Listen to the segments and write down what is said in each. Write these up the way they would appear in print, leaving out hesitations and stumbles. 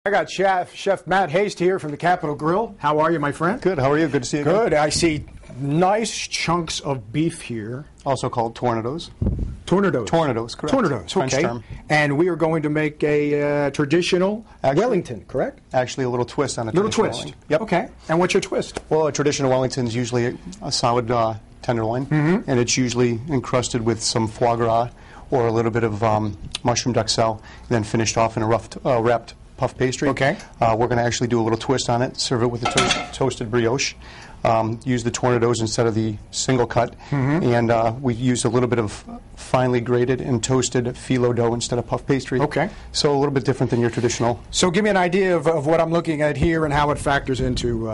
I got Chef Matt Haste here from the Capital Grille. How are you, my friend? Good. How are you? Good to see you again. Good. I see nice chunks of beef here. Also called tournedos. Tournedos. Tournedos, correct. Tournedos, French okay. term. And we are going to make a traditional Wellington, correct? Actually, a little twist on a Little traditional twist. Wellington. Yep. Okay. And what's your twist? Well, a traditional Wellington is usually a solid tenderloin, and it's usually encrusted with some foie gras or a little bit of mushroom duxelle, then finished off in a wrapped puff pastry. Okay. We're going to actually do a little twist on it, serve it with a toasted brioche. Use the tournedos instead of the single cut, and we use a little bit of finely grated and toasted phyllo dough instead of puff pastry. Okay. So a little bit different than your traditional. So give me an idea of what I'm looking at here and how it factors into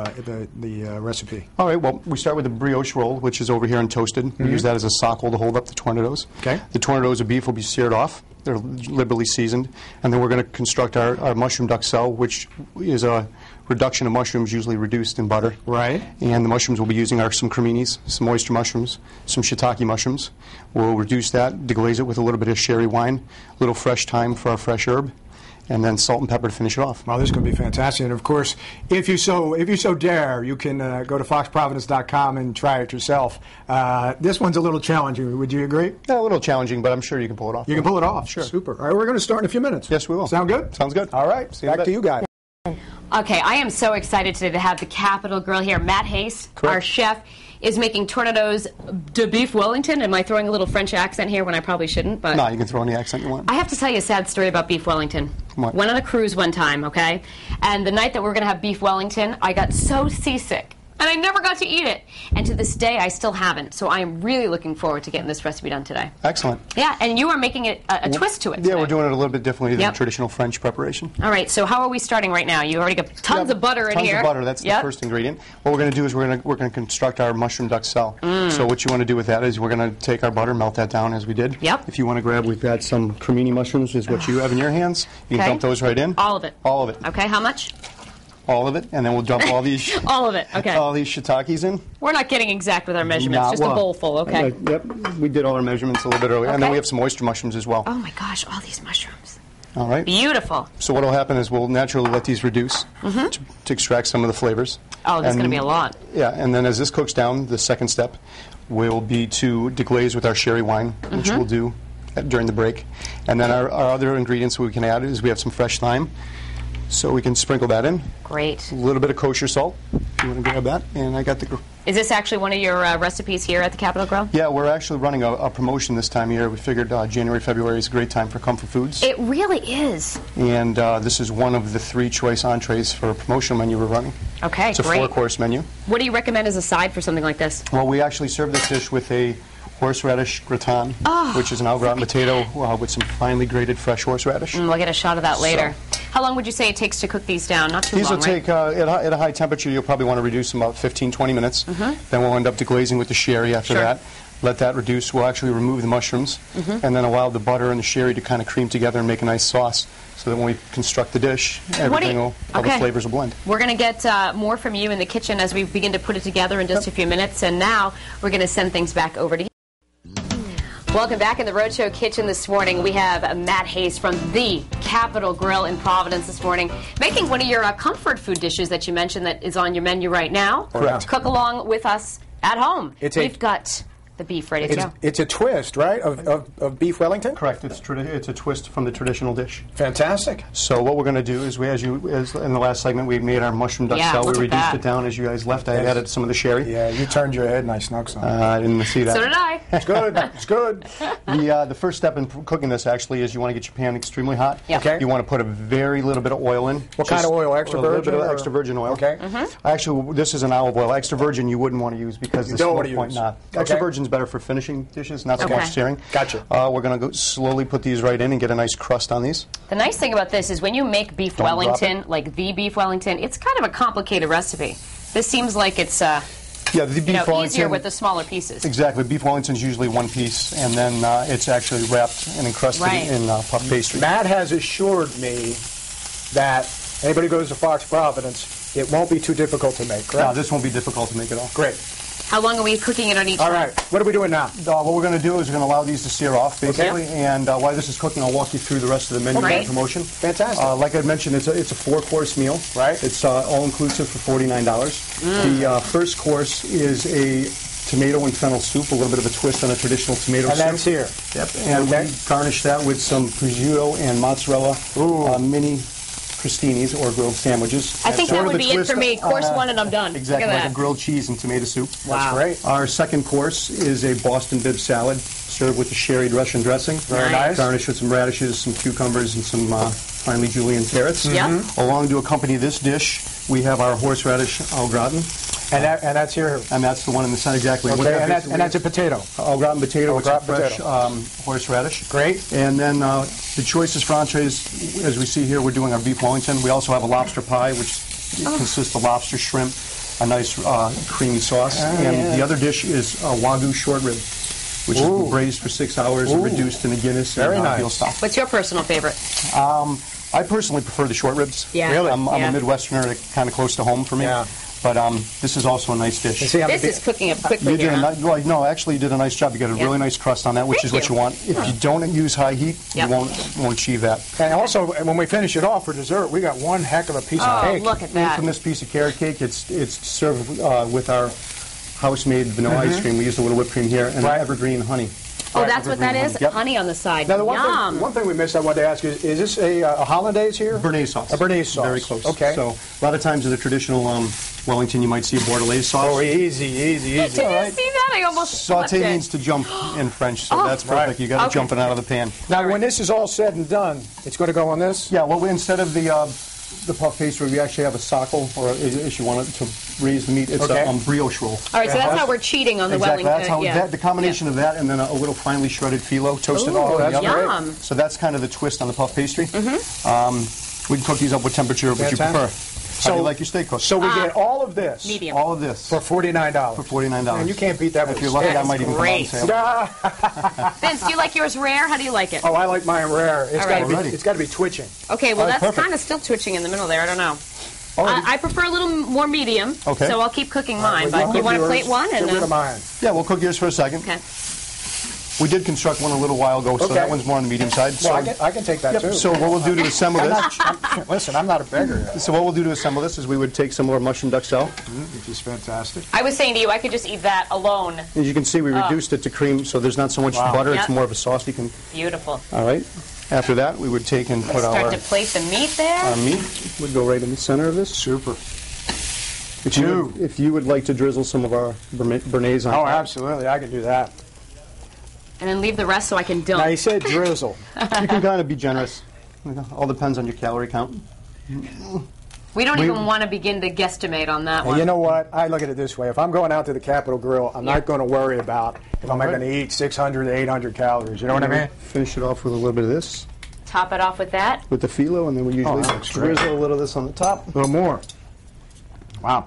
the recipe. All right, well, we start with the brioche roll, which is over here and toasted. We use that as a sockle to hold up the tournedos. Okay. The tournedos of beef will be seared off. They're liberally seasoned. And then we're going to construct our mushroom duxelle, which is a reduction of mushrooms, usually reduced in butter. Right. And the mushrooms we'll be using are some creminis, some oyster mushrooms, some shiitake mushrooms. We'll reduce that, deglaze it with a little bit of sherry wine, a little fresh thyme for our fresh herb, and then salt and pepper to finish it off. Well, this is going to be fantastic. And of course, if you so dare, you can go to foxprovidence.com and try it yourself. This one's a little challenging. Would you agree? Yeah, a little challenging, but I'm sure you can pull it off. You can pull it off. Sure. Super. All right, we're going to start in a few minutes. Yes, we will. Sound good? Sounds good. All right. See you in a Back bit. to you guys. Okay, I am so excited today to have the Capital Grille here. Matt Haste, Correct. our chef, is making Tournedos de Beef Wellington. Am I throwing a little French accent here when I probably shouldn't? But No, you can throw any accent you want. I have to tell you a sad story about Beef Wellington. What? Went on a cruise one time, okay? And the night that we were going to have Beef Wellington, I got so seasick. And I never got to eat it. And to this day, I still haven't. So I am really looking forward to getting this recipe done today. Excellent. Yeah, and you are making it a twist to it Yeah, today. we're doing it a little bit differently than Yep. traditional French preparation. All right, so how are we starting right now? You already got tons of butter in here. Tons of butter. That's the first ingredient. What we're going to do is we're going to construct our mushroom duxelle. So what you want to do with that is we're going to take our butter, melt that down as we did. Yep. If you want to grab, we've got some cremini mushrooms, is what you have in your hands. You can Okay. dump those right in. All of it. All of it. Okay, how much? All of it, and then we'll dump all these. All of it, okay. All these shiitakes in. We're not getting exact with our measurements, Nah, just well, a bowl full, okay? Yep. We did all our measurements a little bit earlier, and then Okay. we have some oyster mushrooms as well. Oh my gosh, all these mushrooms. All right. Beautiful. So what will happen is we'll naturally let these reduce to extract some of the flavors. Oh, that's And- going to be a lot. Yeah, and then as this cooks down, the second step will be to deglaze with our sherry wine, which we'll do during the break. And then our other ingredients we can add is we have some fresh thyme, so we can sprinkle that in. Great. A little bit of kosher salt, if you want to grab that. And I got the... Is this actually one of your recipes here at the Capital Grille? Yeah, we're actually running a promotion this time of year. We figured January, February is a great time for comfort foods. It really is. And this is one of the 3 choice entrees for a promotional menu we're running. Okay, It's a great. 4-course menu. What do you recommend as a side for something like this? Well, we actually serve this dish with a horseradish gratin, which is an au gratin potato with some finely grated fresh horseradish. We'll get a shot of that later. How long would you say it takes to cook these down? Not too These long, will right? take, at a high temperature, you'll probably want to reduce them about 15, 20 minutes. Then we'll end up deglazing with the sherry after Sure. that. Let that reduce. We'll actually remove the mushrooms and then allow the butter and the sherry to kind of cream together and make a nice sauce so that when we construct the dish, everything all the flavors will blend. We're going to get more from you in the kitchen as we begin to put it together in just a few minutes. And now we're going to send things back over to you. Welcome back in the Roadshow kitchen this morning. We have Matt Haste from the Capital Grille in Providence this morning, making one of your comfort food dishes that you mentioned that is on your menu right now. Correct. Cook along with us at home. We've got the beef ready to go. It's a twist, right, of beef Wellington? Correct. It's a twist from the traditional dish. Fantastic. So what we're going to do is, as in the last segment, we made our mushroom duxelle. look We at reduced that. it down as you guys left. I added some of the sherry. Yeah, you turned your head and I snuck some. I didn't see that. So did I. It's good. It's good. The first step in cooking this actually is you want to get your pan extremely hot. Yeah. Okay. You want to put a very little bit of oil in. What kind of oil? Extra a little virgin bit of or- extra virgin oil. Okay. Actually, this is an olive oil. Extra virgin you wouldn't want to use because the don't want smoke to point use. not. Okay. Extra virgin's better for finishing dishes, not so Okay. much searing. Gotcha. We're going to go slowly put these right in and get a nice crust on these. The nice thing about this is when you make beef Don't drop Wellington, like the beef Wellington, it's kind of a complicated recipe. This seems like it's Yeah, the beef Wellington. easier with the smaller pieces. Exactly. Beef Wellington's usually one piece, and then it's actually wrapped and encrusted Right. in puff pastry. Matt has assured me that anybody who goes to Fox Providence, it won't be too difficult to make, correct? No, this won't be difficult to make at all. Great. How long are we cooking it on each All one? right, what are we doing now? What we're going to do is we're going to allow these to sear off, basically. And while this is cooking, I'll walk you through the rest of the menu Great. and promotion. Fantastic. Like I mentioned, it's a 4-course meal. Right. It's all-inclusive for $49. The first course is a tomato and fennel soup, a little bit of a twist on a traditional tomato And soup. that's here. Yep. And we garnish that with some prosciutto and mozzarella mini crostinis or grilled sandwiches. I think Sort that of would the be it twist for me. Course on a- one and I'm done. Exactly, Look at like a that. grilled cheese and tomato soup. Wow. Great. Our second course is a Boston bib salad served with a sherried Russian dressing. Very nice. Garnished with some radishes, some cucumbers, and some finely julienne carrots. Yeah. Along to accompany this dish, we have our horseradish au gratin. And that's here. And that's the one in the center, exactly. Okay, and that's a potato. Au gratin potato, Au which is gratin fresh potato. horseradish. Great. And then the choices for entrees, as we see here, we're doing our beef Wellington. We also have a lobster pie, which consists of lobster, shrimp, a nice creamy sauce. And the other dish is Wagyu short rib, which is braised for 6 hours and reduced in a Guinness Very and nice. veal stock. What's your personal favorite? I personally prefer the short ribs. Yeah. Really? I'm Yeah. a Midwesterner, kind of close to home for me. Yeah. But this is also a nice dish. See, I'm a This big- is cooking up quickly You did here, huh? well, no, actually, you did a nice job. You got a Yeah. really nice crust on that, which Thank is what you. you want. If you don't use high heat, Yep. you won't achieve that. And also, when we finish it off for dessert, we got one heck of a piece of Oh, cake. look at that. Infamous piece of carrot cake. It's served with our house-made vanilla ice cream. We use a little whipped cream here and Right. evergreen honey. Oh, that's what that Evergreen is? honey. Yep. Honey on the side. Now, Yum. one thing we missed I wanted to ask is this a hollandaise here? Béarnaise sauce. A Béarnaise sauce. Very close. Okay. So a lot of times in the traditional Wellington, you might see a bordelaise sauce. Oh, easy. Did you see that? I almost flipped Saute it. means to jump in French, so Oh. that's perfect. Right. You got to Okay. jump it out of the pan. Now, when this is all said and done, it's going to go on this? Yeah, well, instead of the puff pastry, we actually have a sockle, or if you want it to raise the meat, it's Okay. a brioche roll. All right, so that's how we're cheating on the Exactly. Wellington. That's how yeah. the combination of that and then a little finely shredded phyllo toasted Ooh, off in the that's oven. yum. So that's kind of the twist on the puff pastry. We can cook these up with temperature which you Fantastic. prefer. How do you like your steak cooked? So we get all of this Medium. all of this for $49. for $49. And you can't beat that with If you're a lucky, steak. I might even come out and Great. say, Vince, do you like yours rare? How do you like it? Oh, I like mine rare. It's All got right. to be. It's got to be twitching. Okay, well, All right, that's perfect. kind of still twitching in the middle there. I don't know. Oh, I prefer a little more medium, Okay. so I'll keep cooking mine. Well, But you want to yours, plate one? Get And rid of mine. yeah, we'll cook yours for a second. Okay. We did construct one a little while ago, so Okay. that one's more on the medium side. Well, So, I can take that yep, too. so what we'll do to assemble this, Listen, I'm not a beggar, so what we'll do to assemble this is we would take some of our mushroom duxelle. which is fantastic. I was saying to you, I could just eat that alone. As you can see, we reduced it to cream, so there's not so much butter. Yep. It's more of a sauce. You can. Beautiful. All right. After that, we would take and put Start our to plate the meat there. meat. Would go right in the center of this. Super. If you would like to drizzle some of our béarnaise on Oh, top. absolutely. I can do that. And then leave the rest so I can Now, dump. you said drizzle. You can kind of be generous. All depends on your calorie count. We don't even want to begin to guesstimate on that And one. you know what? I look at it this way. If I'm going out to the Capital Grille, I'm not going to worry about if I'm going to eat 600 to 800 calories. You know what I mean? Finish it off with a little bit of this, Top it off with that. with the phyllo, and then we usually that looks great. drizzle a little of this on the top. A little more. Wow.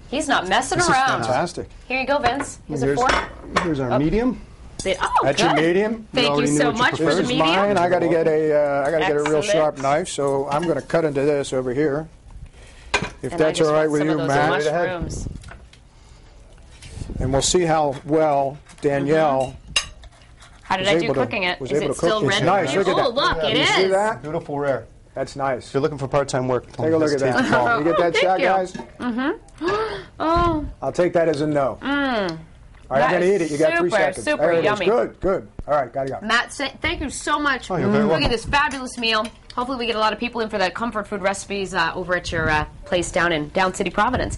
He's not messing This is around. Fantastic. Here you go, Vince. Here's a Here's, fork. here's our medium. Oh, That's good. your medium? Thank you already knew so what you much for preferred. the This is medium. mine. I got to get a real Excellent. sharp knife, so I'm going to cut into this over here. If And I that's just all right want with some you, of those Matt. mushrooms. And we'll see how well Danielle How did was I do able to- cooking it? was Is able it to cook. still It's red? nice. Look at Oh, that. look, it You is. see that? Beautiful rare. That's nice. If you're looking for part-time work, Take a look at that. You get that Thank shot, you. guys? Oh, I'll take that as a no. All right, I'm That going to is eat it. You got 3 super, seconds. super There it is. yummy. Good, good. All right, got to go. Matt, thank you so much you're very for cooking welcome. this fabulous meal. Hopefully we get a lot of people in for the comfort food recipes over at your place down in Down City, Providence.